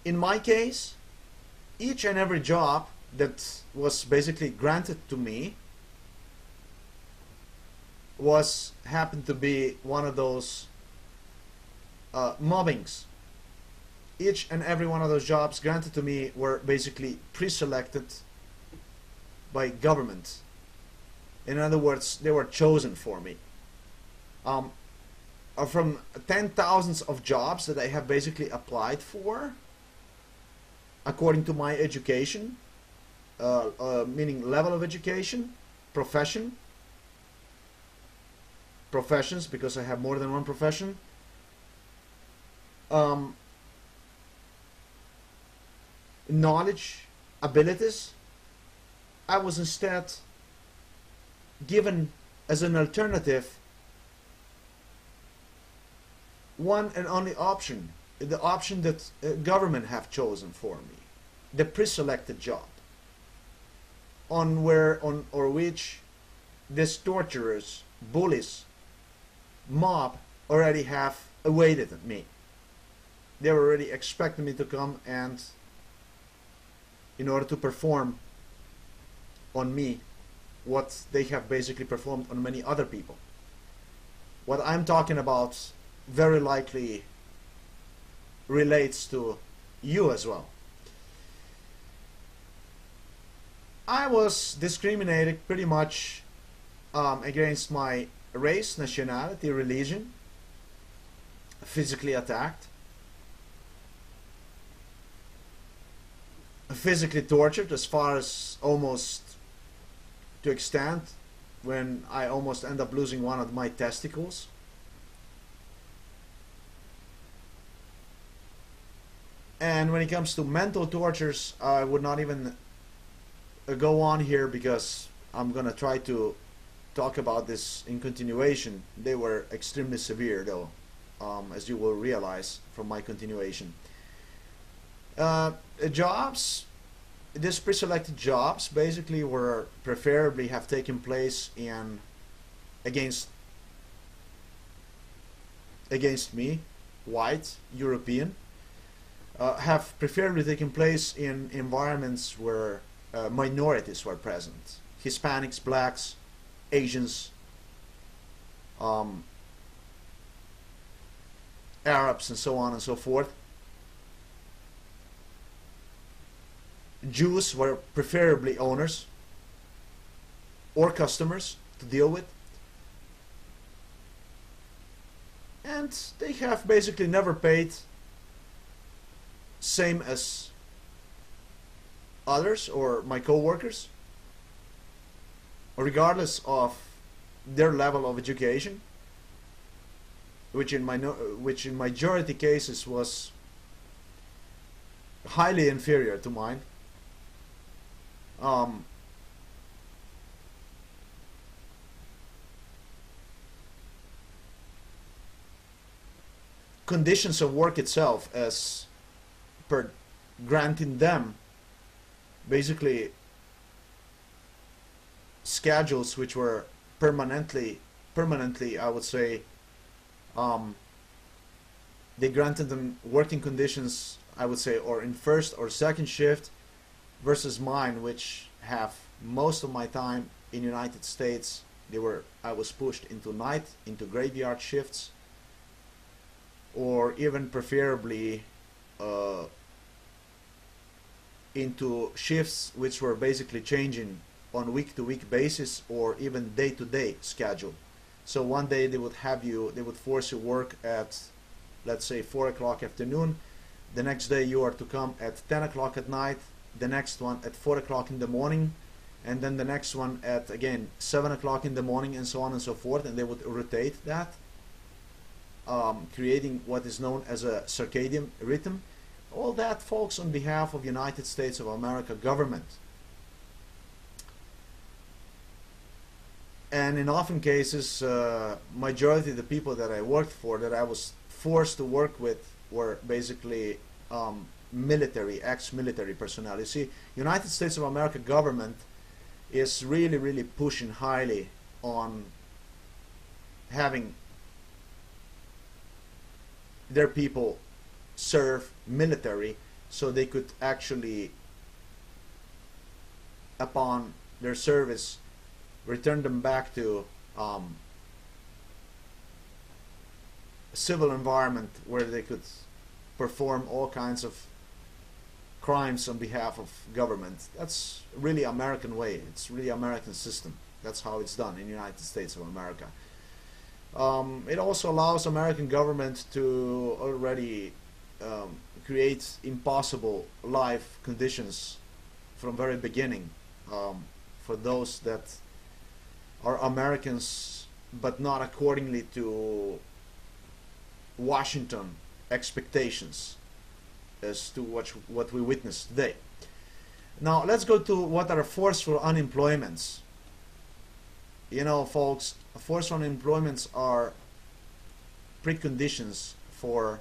In my case, each and every job that was basically granted to me happened to be one of those mobbings. Each and every one of those jobs granted to me were basically pre-selected by government. In other words, they were chosen for me. From 10,000s of jobs that I have basically applied for, according to my education, meaning level of education, professions, because I have more than one profession, knowledge, abilities, I was instead given as an alternative one and only option, the option that government have chosen for me, the pre-selected job, on which these torturers, bullies, mob already have awaited me. They were already expecting me to come and in order to perform on me what they have basically performed on many other people. What I'm talking about very likely relates to you as well. I was discriminated pretty much against my race, nationality, religion, physically attacked, physically tortured, as far as almost to extent when I almost end up losing one of my testicles. And when it comes to mental tortures, I would not even go on here because I'm gonna try to talk about this in continuation. They were extremely severe though, as you will realize from my continuation. Jobs, these pre-selected jobs basically were preferably have taken place in against me, white, European, have preferably taken place in environments where minorities were present. Hispanics, blacks, Asians, Arabs, and so on and so forth. Jews were preferably owners or customers to deal with. And they have basically never paid same as others or my co-workers, regardless of their level of education, which in majority cases was highly inferior to mine. Conditions of work itself, as per granting them basically schedules which were permanently I would say, they granted them working conditions, I would say, or in first or second shift, versus mine, which have most of my time in United States. I was pushed into night, into graveyard shifts, or even preferably into shifts which were basically changing on week-to-week basis or even day-to-day schedule. So one day they would force you work at, let's say, 4 o'clock afternoon. The next day you are to come at 10 o'clock at night, the next one at 4 o'clock in the morning, and then the next one at, again, 7 o'clock in the morning, and so on and so forth, and they would rotate that, creating what is known as a circadian rhythm. All that, folks, on behalf of United States of America government. And in often cases, majority of the people that I worked for, that I was forced to work with, were basically military, ex-military personnel. You see, United States of America government is really, really pushing highly on having their people serve military so they could actually, upon their service, return them back to a civil environment where they could perform all kinds of crimes on behalf of government. That's really American way. It's really American system. That's how it's done in the United States of America. It also allows American government to already create impossible life conditions from very beginning for those that are Americans, but not accordingly to Washington expectations as to what we witness today. Now let's go to what are forceful unemployments. You know, folks, forceful unemployments are preconditions for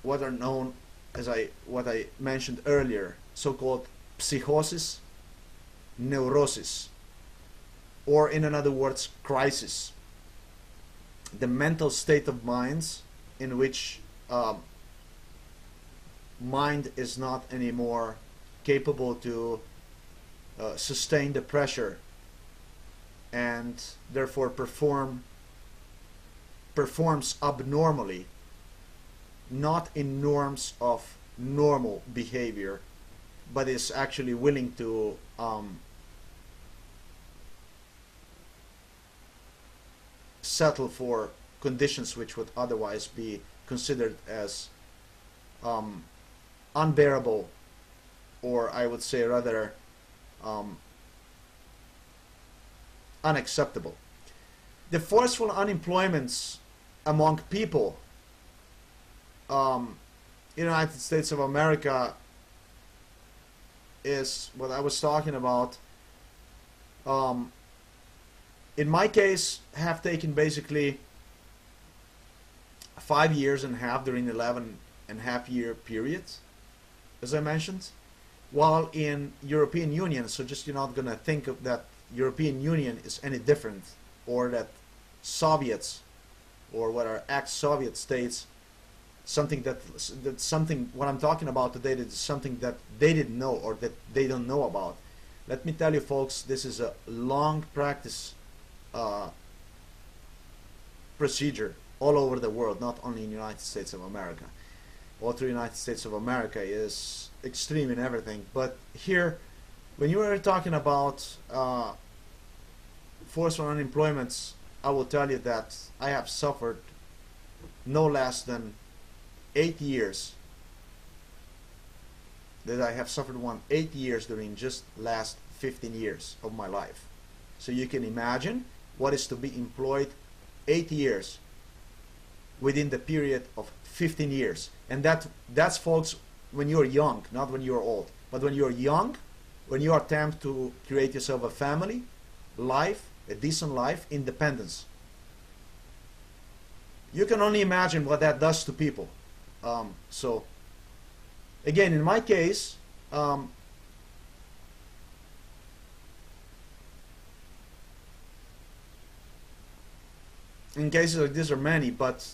what are known as what I mentioned earlier, so-called psychosis, neurosis, or in other words, crisis. The mental state of minds in which mind is not anymore capable to sustain the pressure and therefore performs abnormally, not in norms of normal behavior, but is actually willing to settle for conditions which would otherwise be considered as unbearable, or I would say rather unacceptable. The forceful unemployments among people in the United States of America is what I was talking about. In my case, have taken basically 5 years and a half during 11.5-year period, as I mentioned, while in European Union, so just you're not going to think of that European Union is any different, or that Soviets or what are ex-Soviet states, something that's something what I'm talking about today, that is something that they didn't know or that they don't know about. Let me tell you, folks, this is a long practice procedure all over the world, not only in the United States of America. All through the United States of America is extreme in everything, but here, when you are talking about forceful unemployments, I will tell you that I have suffered no less than 8 years. That I have suffered 8 years during just last 15 years of my life. So you can imagine what is to be employed 8 years within the period of 15 years. And that's, folks, when you're young, not when you're old. But when you're young, when you attempt to create yourself a family, life, a decent life, independence. You can only imagine what that does to people. So, again, in my case, in cases like this are many, but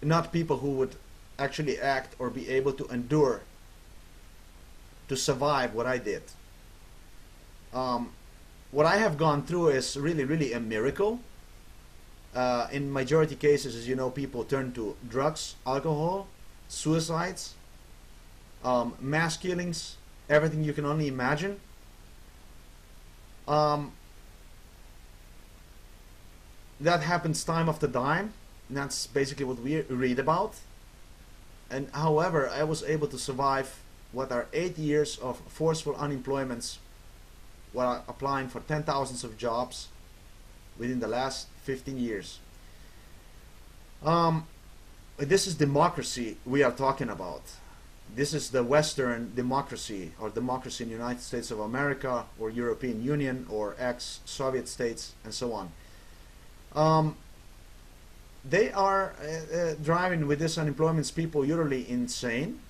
not people who would actually act or be able to endure to survive what I did. What I have gone through is really, really a miracle. In majority cases, as you know, people turn to drugs, alcohol, suicides, mass killings, everything you can only imagine. That happens time after time, and that's basically what we read about. And however, I was able to survive what are 8 years of forceful unemployments while applying for 10,000s of jobs within the last 15 years. This is democracy we are talking about. This is the Western democracy, or democracy in the United States of America, or European Union, or ex-Soviet states, and so on. They are driving with this unemployment people utterly insane.